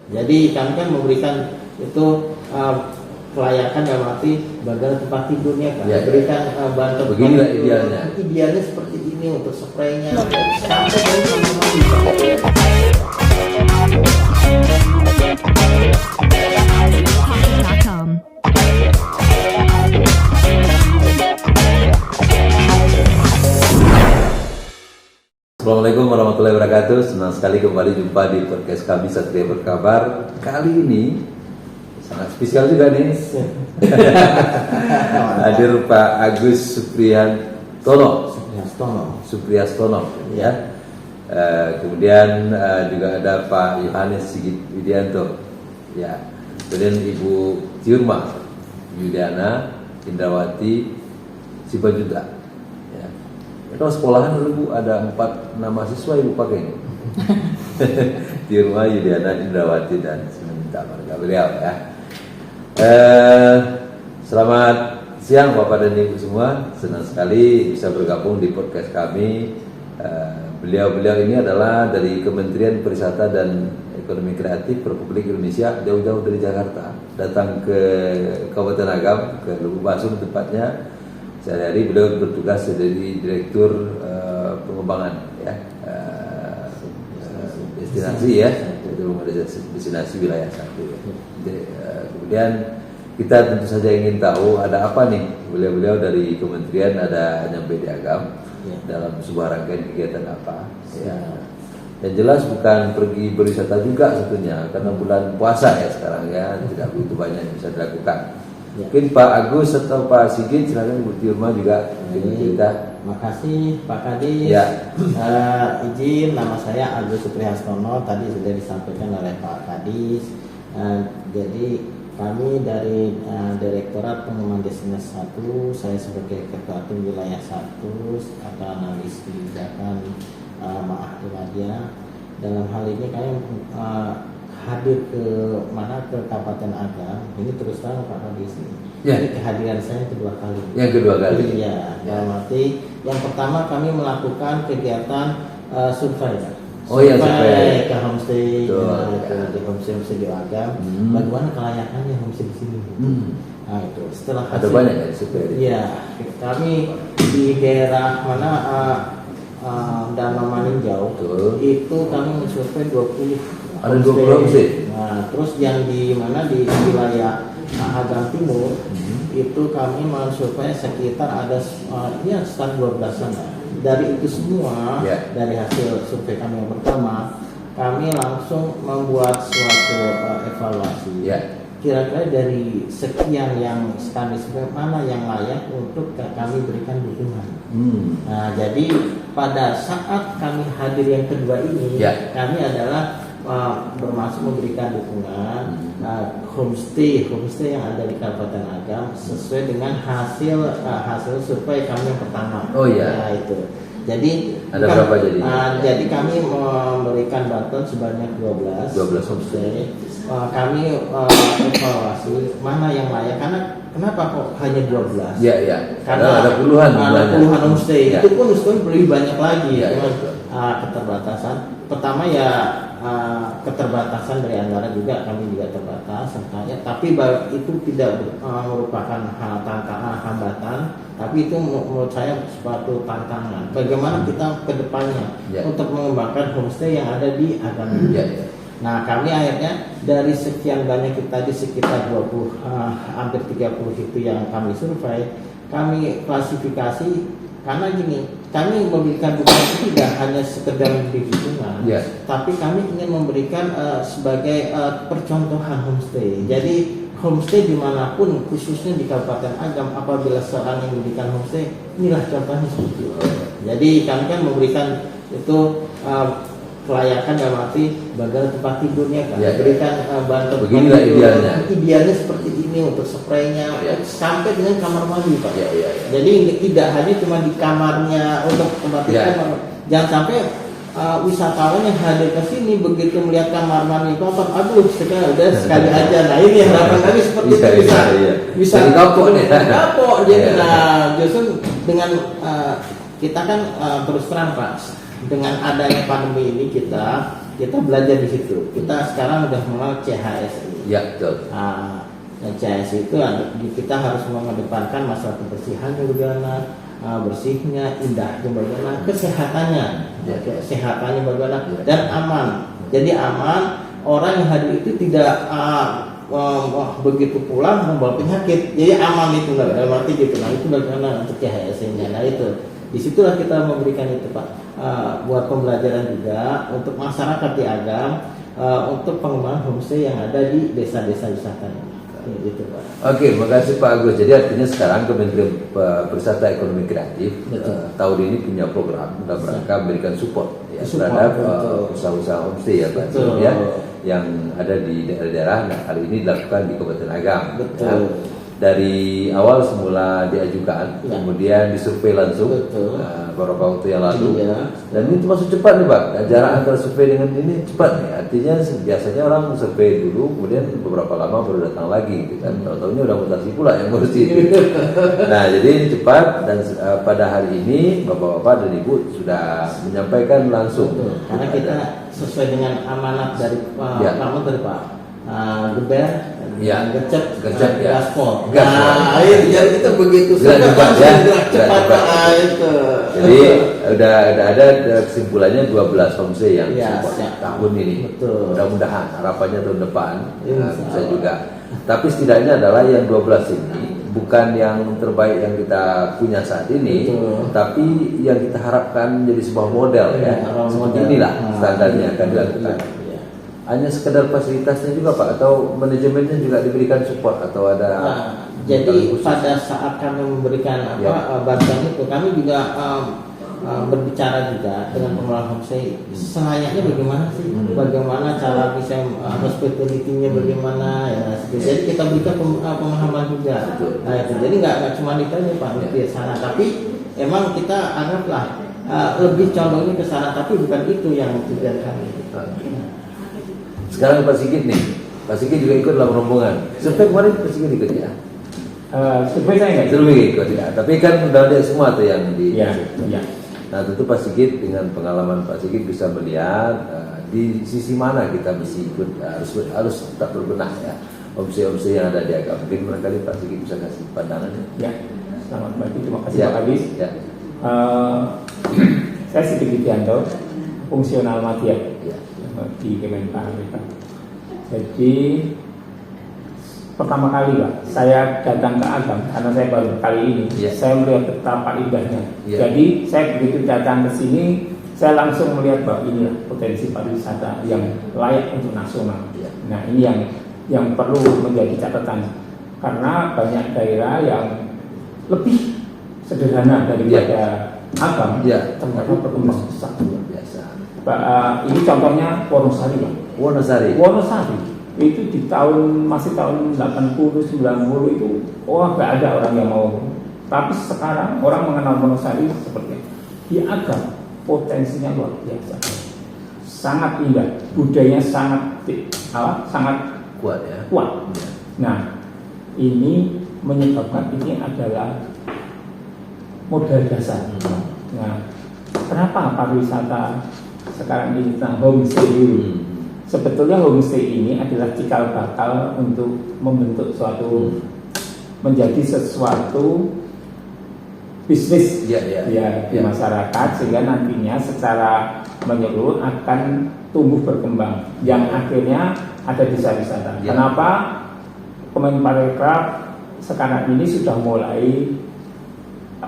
Jadi kami kan memberikan itu kelayakan dalam arti bagaimana tempat tidurnya kan, berikan bantuan. Beginilah idealnya. Idealnya seperti ini untuk spraynya sampai dengan kamar mandi. Assalamualaikum warahmatullahi wabarakatuh. Senang sekali kembali jumpa di podcast kami Satria Berkabar. Kali ini sangat spesial juga nih. Hadir Pak Agus Supriyastono ya. Kemudian juga ada Pak Yohanes Sigit Widianto ya. Kemudian Ibu Tiurma Yudiana Indrawati Sibajuta ya. Kalau sekolahan dulu Bu ada 4 nama siswa Ibu pakai ini. Tiurma Yudiana Indrawati dan Sibajuta marga beliau ya. Selamat siang Bapak dan Ibu semua. Senang sekali bisa bergabung di podcast kami. Beliau-beliau ini adalah dari Kementerian Pariwisata dan Ekonomi Kreatif Republik Indonesia, jauh-jauh dari Jakarta, datang ke Kabupaten Agam, ke Lubuk Basum tempatnya. Sehari-hari beliau bertugas sebagai Direktur Pengembangan ya, destinasi ya, destinasi wilayah 1 ya. Kemudian kita tentu saja ingin tahu ada apa nih, beliau-beliau dari kementerian ada nyampe di Agam dalam sebuah rangkaian kegiatan apa ya. Yang jelas bukan pergi berwisata juga sebetulnya, karena bulan puasa ya sekarang ya, tidak begitu banyak yang bisa dilakukan. Mungkin Pak Agus atau Pak Sigit, silakan Bu Tiurma juga cerita. Makasih Pak Kadis. Ya. Izin, nama saya Agus Supriyastono, tadi sudah disampaikan oleh Pak Kadis. Jadi kami dari Direktorat Pengembangan Destinasi 1, saya sebagai Ketua Tim Wilayah 1 atau analis kebijakan Ma'ah Iwadia. Dalam hal ini kami hadir ke Kabupaten Agam. Ini terus terang Pak Kadis ini. Ini kehadiran saya kedua kali. Yang kedua kali. Iya. Dalam arti yang pertama kami melakukan kegiatan survei. Oh iya, survei ke homestay, di homestay di Agam. Bagaimana kelayakannya homestay di sini? Nah itu setelah ada banyak ya survei. Iya, kami di daerah mana Danau Maninjau itu kami mensurvei 20. Ada 20 homestay. Nah, terus yang di mana di wilayah Agam Timur itu kami mensurvei sekitar ada sekitar 12-an. Dari itu semua, dari hasil survei kami yang pertama, kami langsung membuat suatu evaluasi. Kira-kira dari sekian yang kami survei, mana yang layak untuk kami berikan dukungan. Nah, jadi pada saat kami hadir yang kedua ini, kami adalah bermaksud memberikan dukungan homestay yang ada di Kabupaten Agam sesuai dengan hasil survei kami yang pertama. Ya, itu. Jadi ada berapa jadi? Jadi kami memberikan bantuan sebanyak 12 homestay. Kami evaluasi mana yang layak, karena kenapa kok hanya 12? Karena ada puluhan homestay. Itu pun lebih banyak lagi. Keterbatasan. Pertama ya keterbatasan dari anggaran juga, kami juga terbatas sertanya, tapi itu tidak merupakan hambatan, tapi itu menurut saya suatu tantangan bagaimana kita ke depannya untuk mengembangkan homestay yang ada di Agam ini. Nah, kami akhirnya dari sekian banyak kita di sekitar 20 hampir 30 itu yang kami survei, kami klasifikasi karena gini, kami memberikan dukungan tidak hanya sekedar memberi dukungan, tapi kami ingin memberikan sebagai percontohan homestay. Jadi homestay dimanapun, khususnya di Kabupaten Agam, apabila seorang yang memberikan homestay, inilah contohnya seperti itu. Jadi kami kan memberikan itu kelayakan dalam arti bagaimana tempat tidurnya kan, berikan bantuan. Beginilah idealnya. Idealnya seperti ini untuk spraynya sampai dengan kamar mandi Pak. Jadi tidak hanya cuma di kamarnya untuk tempat tidur. Jangan sampai wisatawan yang hadir ke sini begitu melihat kamar mandi kotor, aduh sekali aja. Nah ini harapan kami seperti itu bisa kapok nih. Kapok. Jadi justru dengan kita kan terus terang Pak, dengan adanya pandemi ini kita kita belajar di situ. Kita sekarang udah mengenal CHSI. Ya, betul. Nah, CHSI itu kita harus mengedepankan masalah kebersihannya bagaimana, bersihnya, indahnya bagaimana, kesehatannya, kesehatannya bagaimana, dan aman. Jadi aman, orang yang hadir itu tidak begitu pulang membawa penyakit, jadi aman itu dalam arti gitu. Nah itu bagaimana untuk CHSI-nya. Nah itu disitulah kita memberikan itu Pak, buat pembelajaran juga untuk masyarakat di Agam, untuk pengembangan homestay yang ada di desa-desa wisata ini. Gitu, Pak. Oke, makasih Pak Agus. Jadi artinya sekarang Kementerian Pariwisata Ekonomi Kreatif tahun ini punya program dalam rangka memberikan support ya, terhadap usaha-usaha homestay ya Pak, ya, yang ada di daerah-daerah. Nah, kali ini dilakukan di Kabupaten Agam. Ya. Dari awal semula diajukan, kemudian disurvei langsung beberapa waktu yang lalu, dan ini termasuk cepat nih Pak. Jarak antara survei dengan ini cepat nih. Artinya biasanya orang survei dulu, kemudian beberapa lama baru datang lagi, gitu kan? Tahu-tahunya udah mutasi pula yang ngurusin. Nah, jadi ini cepat, dan pada hari ini Bapak-bapak dan Ibu sudah menyampaikan langsung. Karena kita sesuai dengan amanat dari Pak Geber, gercep ya. gaspol. Nah, jadi kita begitu cepat itu. Jadi udah ada kesimpulannya 12 homestay yang support tahun ini. Mudah-mudahan harapannya tahun depan bisa juga. Tapi setidaknya adalah yang 12 ini bukan yang terbaik yang kita punya saat ini, tapi yang kita harapkan menjadi sebuah model ya. Seperti inilah standarnya akan dilakukan. Hanya sekedar fasilitasnya juga Pak, atau manajemennya juga diberikan support atau ada? Jadi pada saat kami memberikan bantuan itu, kami juga berbicara juga dengan pengelola homestay, selayaknya bagaimana sih, bagaimana cara bisa hospitality-nya bagaimana ya. Jadi kita berikan pemahaman juga. Nah itu jadi nggak cuma ditanya Pak di sana, tapi emang kita anggaplah lebih condongnya ke sana, tapi bukan itu yang tujuan kami. Sekarang Pak Sigit nih, Pak Sigit juga ikut dalam rombongan. Survei kemarin Pak Sigit ikut ya? Survei saya nggak ikut ya, tapi kan udah lihat semua tuh yang di. Iya. Nah tentu Pak Sigit dengan pengalaman Pak Sigit bisa melihat di sisi mana kita mesti ikut, harus tetap berbenah ya. Homestay yang ada di Agam. Mungkin barangkali Pak Sigit bisa kasih pandangannya. Ya, selamat pagi, terima kasih Pak Adis. Ya. Saya Sigit Widianto, fungsional media di Kemenpariwisata. Jadi pertama kali Pak, saya datang ke Agam karena saya baru kali ini. Saya melihat betapa indahnya. Jadi saya begitu datang ke sini, saya langsung melihat bahwa inilah potensi pariwisata yang layak untuk nasional. Nah ini yang perlu menjadi catatan, karena banyak daerah yang lebih sederhana daripada Agam, ternyata berkembang besar luar biasa. Ini contohnya Wonosari Pak. Wonosari itu di masih tahun 80 90 itu nggak ada orang yang mau. Tapi sekarang orang mengenal Wonosari seperti di Agam, potensinya luar biasa, sangat indah, budayanya sangat kuat ya. Nah ini menyebabkan ini adalah modal dasar. Nah kenapa pariwisata sekarang ini tentang homestay dulu? Sebetulnya homestay ini adalah cikal bakal untuk membentuk menjadi sesuatu bisnis di masyarakat, sehingga nantinya secara menyeluruh akan tumbuh berkembang yang akhirnya ada desa wisata. Kenapa Kemenpariwisata sekarang ini sudah mulai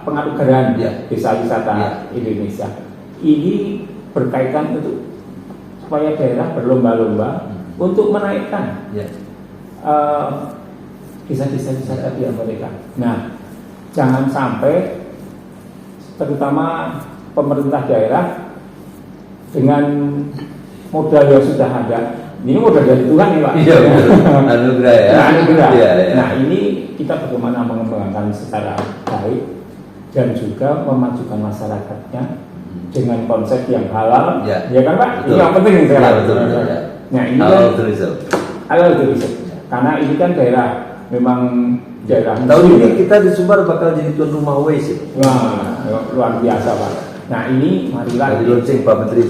pengarugaran desa wisata Indonesia. Ini berkaitan untuk supaya daerah berlomba-lomba untuk menaikkan desa-desa wisata di mereka. Nah, jangan sampai terutama pemerintah daerah dengan modal yang sudah ada. Ini modal dari Tuhan ya Pak. Iya, anugerah ya. Nah ini kita bagaimana mengembangkan secara baik dan juga memajukan masyarakatnya dengan konsep yang halal, ya kan Pak? Betul. Ini yang penting sekarang. Betul. Nah ini halal tourism. Karena ini kan daerah memang daerah. Tahun ini kita di Sumbar bakal jadi tuan rumah Waze. Wah, luar biasa Pak. Nah ini marilah di launching Pak Menteri.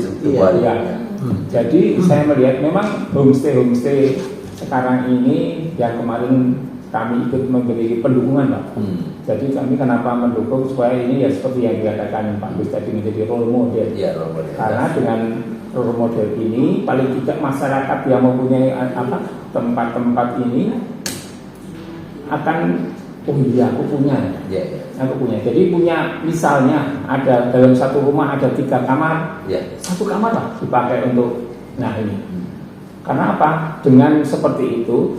Jadi saya melihat memang homestay sekarang ini yang kemarin kami ikut memberi pendukungan Pak. Jadi kami kenapa mendukung supaya ini ya seperti yang dikatakan Pak Gus tadi menjadi role model. Ya, role model. Karena dengan role model ini paling tidak masyarakat yang mempunyai tempat-tempat ini akan oh iya aku punya. Aku punya. Jadi punya misalnya ada dalam satu rumah ada 3 kamar, satu kamar lah dipakai untuk ini. Karena apa? Dengan seperti itu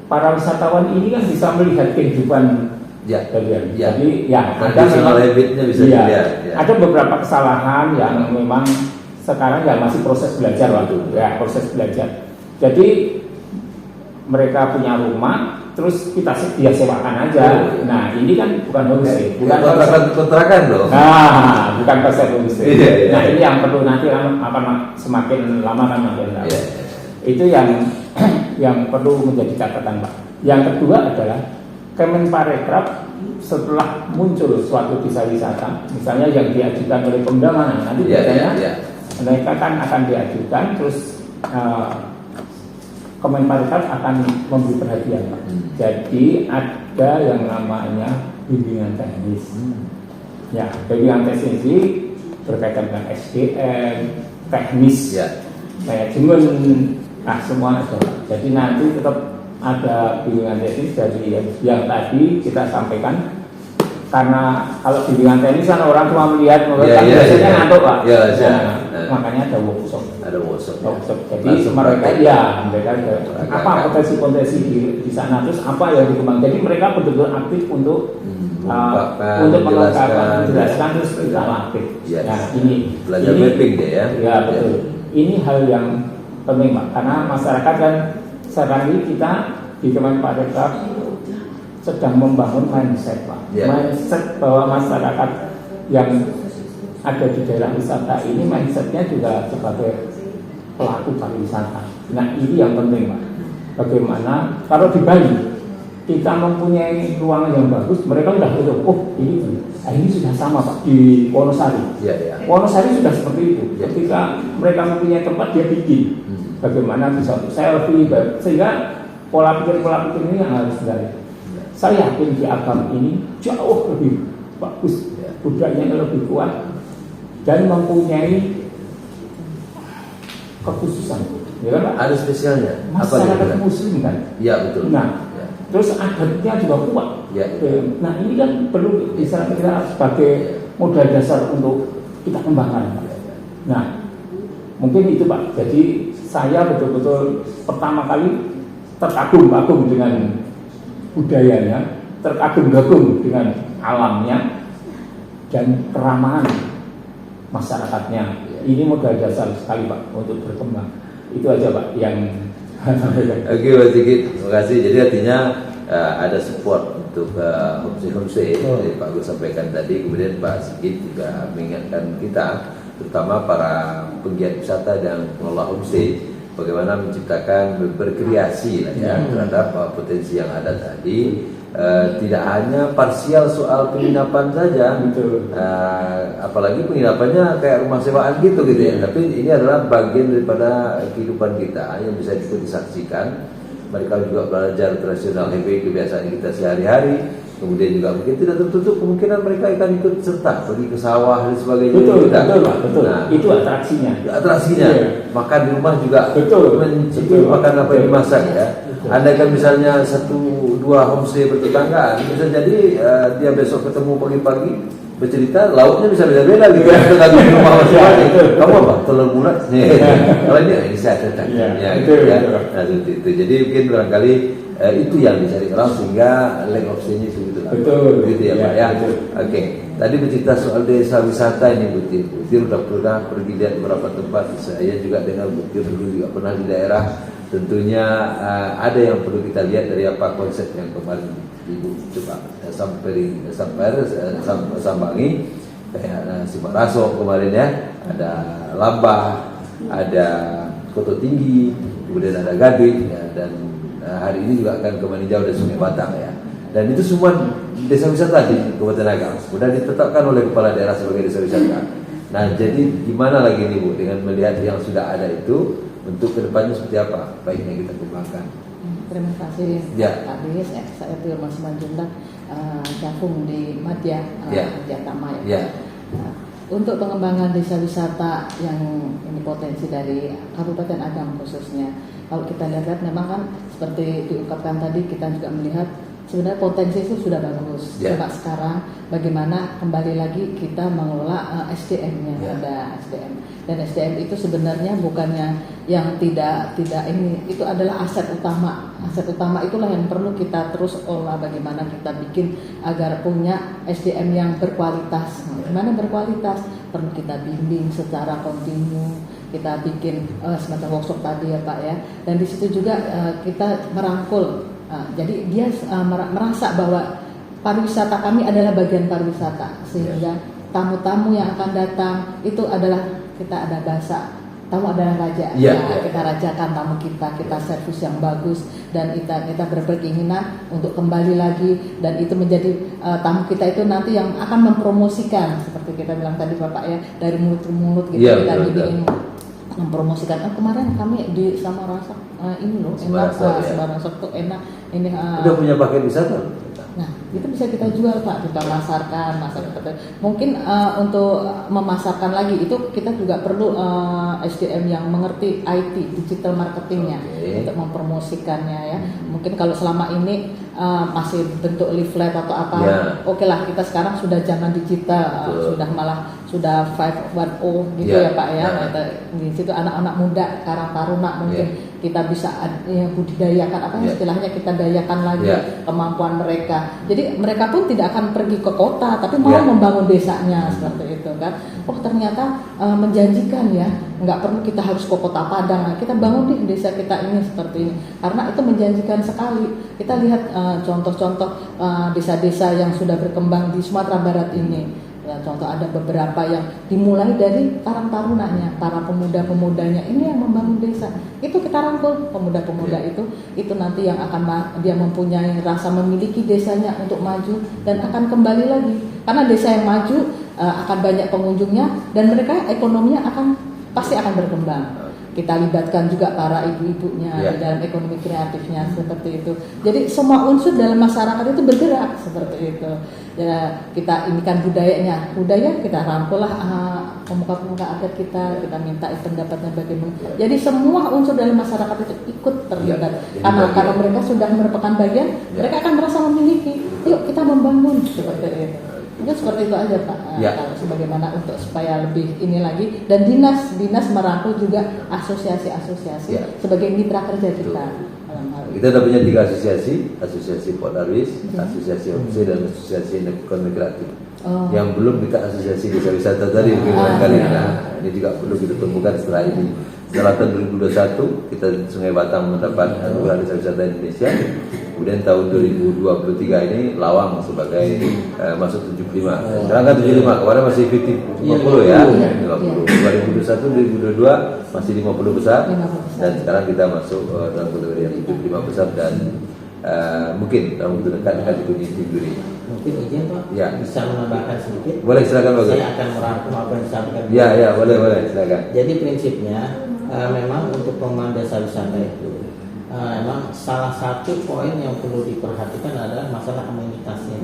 para wisatawan ini kan bisa melihat kehidupan kalian. Jadi ada memang habitnya bisa dilihat. Ada beberapa kesalahan yang memang sekarang masih proses belajar waktu proses belajar. Jadi mereka punya rumah terus kita sewakan aja. Nah ini kan bukan homestay, bukan kontrakan loh. Nah bukan konsep homestay. Nah ini yang perlu nanti akan semakin lama kan makin lama. Itu yang perlu menjadi catatan Pak. Yang kedua adalah Kemenparekraf setelah muncul suatu desa wisata, misalnya yang diajukan oleh Pemda mana, nanti biasanya mereka kan akan diajukan, terus Kemenparekraf akan memberi perhatian Pak. Jadi ada yang namanya bimbingan teknis. Bimbingan teknis ini berkaitan dengan SDM, teknis, manajemen. Semua ada. Jadi nanti tetap ada bimbingan teknis dari yang tadi kita sampaikan. Karena kalau bimbingan teknis kan orang cuma melihat biasanya ngantuk Pak. Makanya ada workshop. Jadi mereka apa potensi-potensi di sana, terus apa yang dikembangkan. Jadi mereka betul-betul aktif untuk mengungkapkan, menjelaskan, terus kita aktif. Nah ini belajar mapping deh ya. Betul. Ini hal yang penting Pak, karena masyarakat kan sekarang ini kita di Kemenparekraf sedang membangun mindset Pak. Mindset bahwa masyarakat yang ada di daerah wisata ini mindsetnya juga sebagai pelaku pariwisata. Nah ini yang penting Pak. Bagaimana kalau di Bali kita mempunyai ruangan yang bagus, mereka sudah tahu, ini sudah sama Pak di Wonosari. Wonosari sudah seperti itu. Ketika mereka mempunyai tempat dia bikin. Bagaimana bisa selfie, sehingga pola pikir ini yang harus dari. Saya yakin di Agam ini jauh lebih bagus, budayanya lebih kuat dan mempunyai kekhususan. Ya kan? Ada spesialnya. Masyarakat Muslim kan? Ya betul. Nah, terus adatnya juga kuat. Nah ini kan perlu bisa kita sebagai modal dasar untuk kita kembangkan. Nah mungkin itu Pak. Jadi saya betul-betul pertama kali terkagum-kagum dengan budayanya, terkagum-kagum dengan alamnya dan keramahan masyarakatnya. Ini modal dasar sekali Pak untuk berkembang. Itu aja Pak yang Oke Pak Sigit, terima kasih. Jadi artinya ada support untuk homestay dari Pak Gus sampaikan tadi. Kemudian Pak Sigit juga mengingatkan kita, terutama para penggiat wisata dan pengelola homestay, bagaimana menciptakan berkreasi terhadap potensi yang ada tadi. Tidak hanya parsial soal penginapan saja, apalagi penginapannya kayak rumah sewaan gitu ya. Tapi ini adalah bagian daripada kehidupan kita yang bisa disaksikan. Mereka juga belajar tradisional happy kebiasaan kita sehari-hari. Kemudian juga mungkin tidak tertutup kemungkinan mereka akan ikut serta pergi ke sawah dan sebagainya. Betul. Nah, itu atraksinya. Makan di rumah juga. Betul. Makan apa yang dimasak ya. Andai kan misalnya 1-2 homestay bertetanggaan, bisa jadi dia besok ketemu pagi-pagi bercerita, lauknya bisa beda-beda gitu ya. Lagi di rumah masing-masing. Kamu apa? Telur bulat? Kalau ini saya ada. Nah itu. Jadi mungkin barangkali itu yang dicari orang sehingga lack of change itu gitu lah. Betul. Gitu ya Pak ya. Oke. Tadi bercerita soal desa wisata ini Butir. Butir udah pernah pergi lihat beberapa tempat. Saya juga dengar Butir dulu juga pernah di daerah. Tentunya ada yang perlu kita lihat dari apa konsep yang kemarin Ibu coba sambangi kayak Simaraso kemarin ya. Ada Lambah, ada Koto Tinggi, kemudian ada Gading ya, dan hari ini juga akan ke Maninjau dan Sungai Batang ya. Dan itu semua desa wisata di Kabupaten Agam. Sudah ditetapkan oleh kepala daerah sebagai desa wisata. Nah, jadi gimana lagi nih Bu dengan melihat yang sudah ada itu untuk kedepannya seperti apa baiknya kita kembangkan? Terima kasih Ya. Pak Dis. Saya Firman Simanjuntak, gabung di Madya Tama ya. Ya. Untuk pengembangan desa wisata yang ini potensi dari Kabupaten Agam khususnya, kalau kita lihat memang kan seperti diungkapkan tadi, kita juga melihat sebenarnya potensi itu sudah bagus. Coba sekarang bagaimana kembali lagi kita mengelola SDM-nya, ada SDM. Dan SDM itu sebenarnya bukannya yang tidak ini, itu adalah aset utama. Aset utama itulah yang perlu kita terus olah, bagaimana kita bikin agar punya SDM yang berkualitas. Gimana berkualitas? Perlu kita bimbing secara kontinu. Kita bikin semacam workshop tadi ya Pak ya. Dan di situ juga kita merangkul. Jadi dia merasa bahwa pariwisata kami adalah bagian pariwisata, sehingga tamu-tamu yang akan datang itu adalah, kita ada bahasa tamu adalah raja. Kita rajakan tamu kita servis yang bagus, dan kita berkeinginan untuk kembali lagi, dan itu menjadi tamu kita itu nanti yang akan mempromosikan, seperti kita bilang tadi Bapak ya, dari mulut ke mulut gitu, kita bikin mempromosikan. Kemarin kami di Samarasok ini loh, enak, Samarasok tuh enak ini. Udah punya paket wisata? Nah, itu bisa kita jual Pak, kita masarkan. Mungkin untuk memasarkan lagi itu kita juga perlu SDM yang mengerti IT, digital marketingnya, untuk mempromosikannya ya. Mungkin kalau selama ini masih bentuk leaflet atau apa, oke lah, kita sekarang sudah zaman digital, sudah 5.10 gitu ya Pak ya. Di situ anak-anak muda, karang taruna mungkin kita bisa budidayakan, apa istilahnya, kita dayakan lagi kemampuan mereka. Jadi mereka pun tidak akan pergi ke kota, tapi mau membangun desanya seperti itu kan. Oh ternyata menjanjikan ya, nggak perlu kita harus ke kota Padang. Kita bangun di desa kita ini seperti ini, karena itu menjanjikan sekali. Kita lihat contoh-contoh desa-desa yang sudah berkembang di Sumatera Barat ini. Contoh ada beberapa yang dimulai dari karang tarunanya, para pemuda-pemudanya ini yang membangun desa. Itu kita rangkul pemuda-pemuda itu nanti yang akan dia mempunyai rasa memiliki desanya untuk maju dan akan kembali lagi. Karena desa yang maju akan banyak pengunjungnya dan mereka ekonominya pasti akan berkembang. Kita libatkan juga para ibu-ibunya di dalam ekonomi kreatifnya seperti itu. Jadi semua unsur dalam masyarakat itu bergerak seperti itu. Ya, kita inikan budaya kita rangkul lah pemuka-pemuka adat kita minta pendapatnya bagaimana. Jadi semua unsur dalam masyarakat itu ikut terlibat. Karena mereka sudah merupakan bagian, mereka akan merasa memiliki. Yuk kita membangun seperti itu. Mungkin seperti itu aja Pak, sebagaimana untuk supaya lebih ini lagi, dan dinas merangkul juga asosiasi sebagai mitra kerja kita. Kita sudah punya 3 asosiasi Port Darwis, asosiasi homestay, dan asosiasi ekonomi kreatif. Yang belum kita asosiasi desa wisata tadi kali. Nah, ini juga perlu kita tumbuhkan setelah ini. Setelah tahun 2021 kita Sungai Batang mendapat anugerah desa wisata Indonesia. Kemudian tahun 2023 ini Lawang sebagai masuk 75. Sekarang kan 75, kemarin masih 50 ya. 50. 2021 2022 masih 50 besar, dan sekarang kita masuk dalam kategori yang 75 besar, dan mungkin dalam waktu dekat akan dikunjungi juri. Mungkin izin Pak, bisa menambahkan sedikit. Boleh, silakan Pak. Saya akan merangkum apa yang disampaikan. Boleh, silakan. Jadi prinsipnya memang untuk pengembangan desa wisata itu memang salah satu poin yang perlu diperhatikan adalah masalah amenitasnya,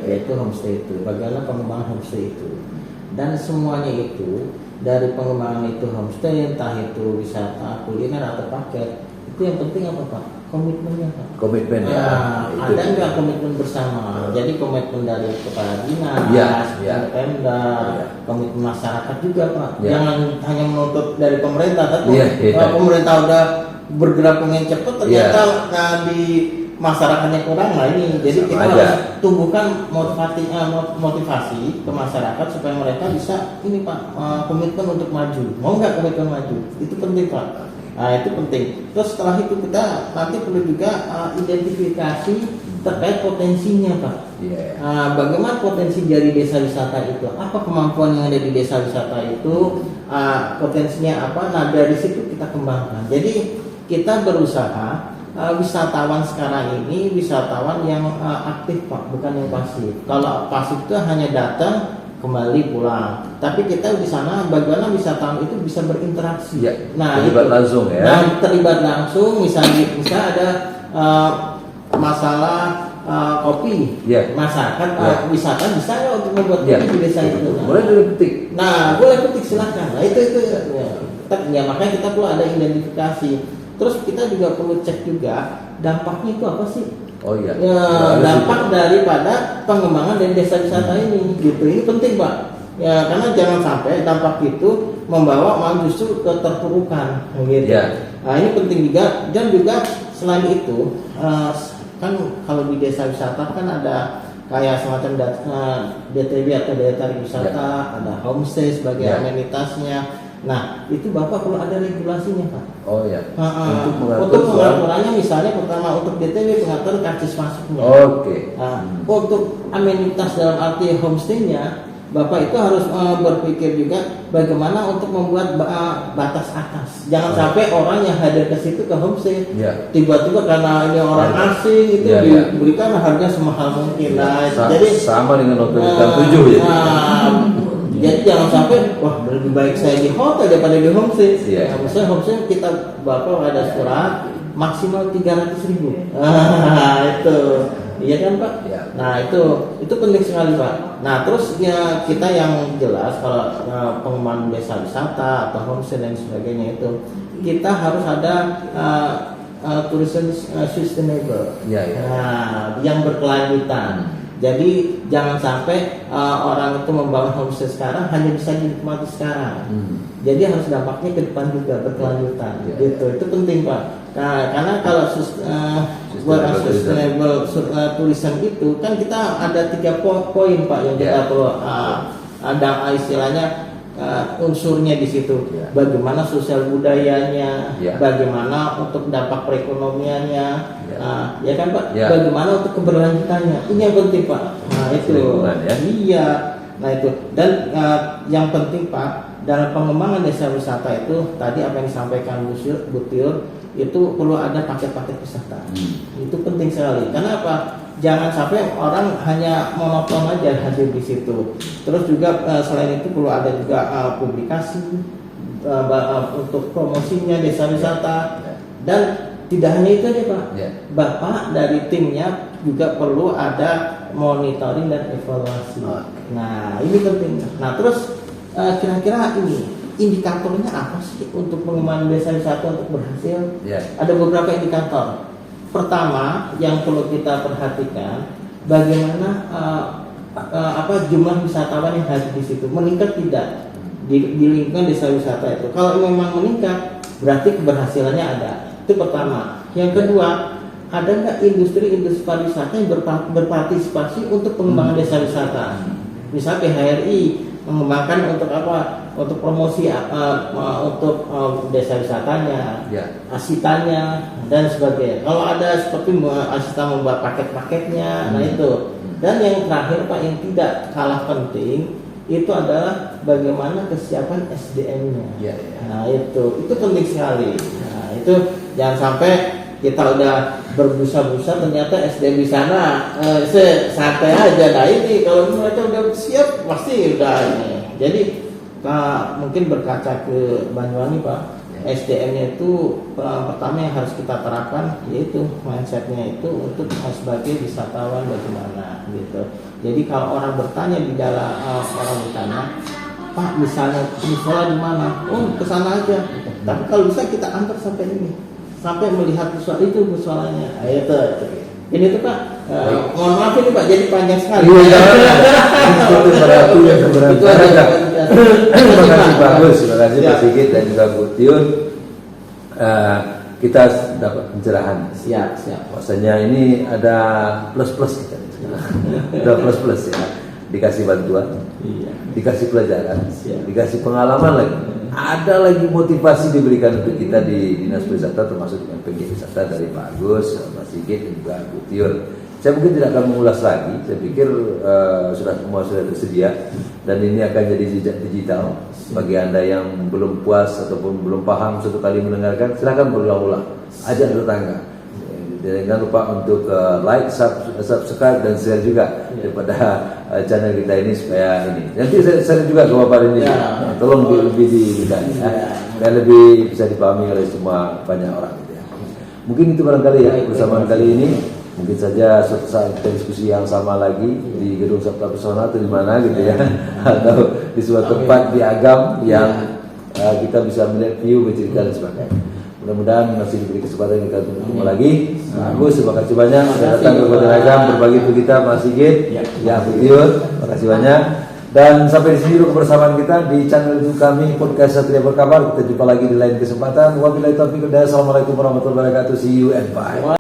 yaitu homestay itu. Bagaimana pengembangan homestay itu, dan semuanya itu dari pengembangan itu homestay, entah itu wisata, kuliner atau paket, itu yang penting apa Pak? Komitmennya Pak. Komitmen ada nggak komitmen bersama? Jadi komitmen dari kepala dinas, Pemda, komitmen masyarakat juga Pak. Jangan hanya menuntut dari pemerintah, tapi pemerintah udah bergerak pengen cepat, ternyata di masyarakatnya kurang lah ini. Jadi kita harus tumbuhkan motivasi ke masyarakat supaya mereka bisa ini Pak, komitmen untuk maju. Mau nggak komitmen maju? Itu penting Pak. Nah itu penting. Terus setelah itu kita nanti perlu juga identifikasi terkait potensinya Pak. Bagaimana potensi dari desa wisata itu? Apa kemampuan yang ada di desa wisata itu? Potensinya apa? Nah dari situ kita kembangkan. Jadi kita berusaha wisatawan sekarang ini wisatawan yang aktif Pak, bukan yang pasif. Kalau pasif itu hanya datang kembali pulang. Tapi kita di sana bagaimana wisatawan itu bisa berinteraksi. Ya, Nah, terlibat itu. langsung ya. Nah, terlibat langsung, misalnya ada masalah kopi, Ya. masyarakat Ya. wisata bisa nggak untuk membuat Ya, kopi di desa itu? boleh dari petik. Nah, boleh petik silahkan. Nah, itu ya, makanya kita perlu ada identifikasi. Terus kita juga perlu cek juga dampaknya itu apa sih? Oh iya. Ya, dampak daripada pengembangan dari desa wisata ini, gitu. Ini penting, Pak. Ya, karena jangan sampai dampak itu membawa malah justru ke terpurukan, gitu. Ya. Nah, ini penting juga. Dan juga selain itu, kan kalau di desa wisata kan ada kayak semacam DTW atau daya tarik wisata, ada homestay sebagai amenitasnya. Nah, itu Bapak perlu ada regulasinya, Pak. Oh ya. Untuk pengaturannya misalnya pertama untuk DTW pengatur karcis masuknya. Oke. Nah, untuk amenitas dalam arti homestay-nya, Bapak itu harus berpikir juga bagaimana untuk membuat batas atas. Jangan sampai orang yang hadir ke situ ke homestay tiba-tiba karena ini orang asing itu diberikan harga semahal mungkin. Nah, jadi sama dengan hotel bintang 7 ya. Jadi jangan sampai wah lebih baik saya di hotel daripada di homestay. Nah, misalnya homestay kita Bapak ada surat maksimal 300.000. Itu. Iya kan, Pak? Ya. Nah, itu penting sekali, Pak. Nah, terus ya kita yang jelas kalau pengembangan desa wisata atau homestay dan sebagainya itu kita harus ada tourism sustainable. Nah, yang berkelanjutan. Jadi jangan sampai orang itu membangun homestay sekarang hanya bisa dinikmati sekarang. Jadi harus dampaknya ke depan juga berkelanjutan. Gitu. Itu penting, Pak. Nah, karena kalau sustainable tourism itu kan kita ada 3 poin, Pak, yang kita perlu ada istilahnya unsurnya di situ. Bagaimana sosial budayanya, bagaimana untuk dampak perekonomiannya, ya kan, Pak? Bagaimana untuk keberlanjutannya. Ini yang penting, Pak. Nah, itu. Iya. Nah, itu. Dan yang penting, Pak, dalam pengembangan desa wisata itu tadi apa yang disampaikan Bu Tiur itu perlu ada paket-paket wisata. Itu penting sekali. Karena apa? Jangan sampai orang hanya monoton aja hadir di situ. Terus juga selain itu perlu ada juga publikasi untuk promosinya desa wisata. Dan tidak hanya itu aja, Pak. Bapak dari timnya juga perlu ada monitoring dan evaluasi. Nah, ini penting. Nah, terus kira-kira ini indikatornya apa sih untuk pengembangan desa wisata untuk berhasil? Ada beberapa indikator. Pertama, yang perlu kita perhatikan bagaimana jumlah wisatawan yang hadir di situ meningkat tidak di lingkungan desa wisata itu. Kalau memang meningkat, berarti keberhasilannya ada. Itu pertama. Yang kedua, ada nggak industri pariwisata yang berpartisipasi untuk pengembangan desa wisata? Misalnya PHRI mengembangkan untuk apa? Untuk promosi untuk desa wisatanya, asitannya dan sebagainya. Kalau ada seperti asitan membuat paket-paketnya, nah itu. Dan yang terakhir, Pak, yang tidak kalah penting itu adalah bagaimana kesiapan SDM-nya. Nah, itu penting sekali. Nah, itu jangan sampai kita udah berbusa-busa ternyata SDM di sana santai aja. Nah, ini kalau mereka udah siap pasti udah ini. Jadi mungkin berkaca ke Banyuwangi, Pak, SDM-nya itu pertama yang harus kita terapkan yaitu mindset-nya itu untuk sebagai wisatawan bagaimana gitu. Jadi kalau orang bertanya di dalam orang bertanya, Pak, misalnya di mana? Oh, ke sana aja. Tapi kalau bisa kita antar sampai ini, sampai melihat persoalannya. Itu. Ini tuh, Pak. Mohon maaf ini, Pak, jadi panjang sekali. Terima kasih bagus, terima kasih Pak Sigit dan juga Bu Tiun. Kita dapat pencerahan. Siap. Maksudnya ini ada plus-plus kita. Ada plus-plus ya. Dikasih bantuan, dikasih pelajaran, dikasih pengalaman lagi. Ada lagi motivasi diberikan untuk kita di Dinas Pariwisata termasuk dengan penggiat wisata dari Pak Agus, Pak Sigit dan juga Bu Tiun. Saya mungkin tidak akan mengulas lagi. Saya pikir semua sudah tersedia dan ini akan jadi jejak digital. Bagi Anda yang belum puas ataupun belum paham satu kali mendengarkan, silakan berulang-ulang. Ajak tetangga. Jangan lupa untuk like, subscribe dan share juga daripada channel kita ini supaya ini. Nanti saya share juga ke Bapak ini. Tolong lebih diberikan supaya lebih bisa dipahami oleh semua banyak orang gitu ya. Mungkin itu barangkali ya persamaan kali ini. Mungkin saja suatu saat kita diskusi yang sama lagi di Gedung Sabta Pesona atau di mana gitu ya, atau di suatu tempat di Agam yang kita bisa melihat view, bercerita dan sebagainya. Mudah-mudahan masih diberi kesempatan kita untuk bertemu lagi. Agus, terima kasih banyak sudah datang ke Kota Agam berbagi untuk kita, Mas Sigit, ya betul, terima kasih banyak. Dan sampai di sini dulu kebersamaan kita di channel YouTube kami Podcast Satria Berkabar. Kita jumpa lagi di lain kesempatan. Wabillahi taufiq wal hidayah. Assalamualaikum warahmatullahi wabarakatuh. See you and bye.